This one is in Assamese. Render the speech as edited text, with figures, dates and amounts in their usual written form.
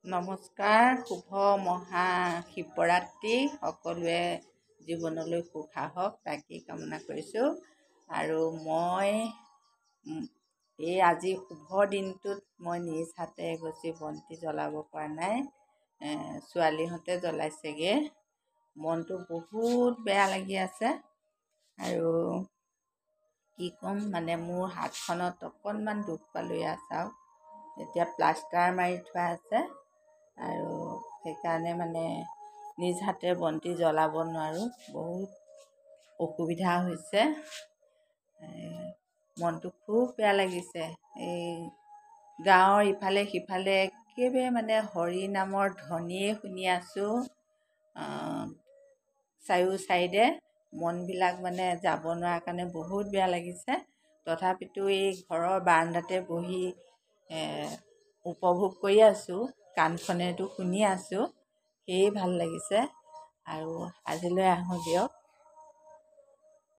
নমস্কাৰ, শুভ মহা শিৱৰাত্ৰি। সকলোৱে জীৱনলৈ সুখ আহক তাকেই কামনা কৰিছোঁ। আৰু মই এই আজি শুভ দিনটোত মই নিজ হাতে এগছি বন্তি জ্বলাব পৰা নাই। ছোৱালীহঁতে জ্বলাইছেগৈ। মনটো বহুত বেয়া লাগি আছে। আৰু কি ক'ম, মানে মোৰ হাতখনত অকণমান দুখ পালোঁ। ইয়াত চাওক, এতিয়া প্লাষ্টাৰ মাৰি থোৱা আছে। আৰু সেইকাৰণে মানে নিজ হাতে বন্তি জ্বলাব নোৱাৰোঁ। বহুত অসুবিধা হৈছে। মনটো খুব বেয়া লাগিছে। এই গাঁৱৰ ইফালে সিফালে একেবাৰে মানে হৰি নামৰ ধ্বনিয়ে শুনি আছোঁ। চাৰিও চাইডে মনবিলাক মানে যাব নোৱাৰাৰ কাৰণে বহুত বেয়া লাগিছে। তথাপিতো এই ঘৰৰ বাৰান্দাতে বহি উপভোগ কৰি আছোঁ। কাণখনেতো শুনি আছোঁ, সেয়ে ভাল লাগিছে। আৰু আজিলৈ আহোঁ দিয়ক।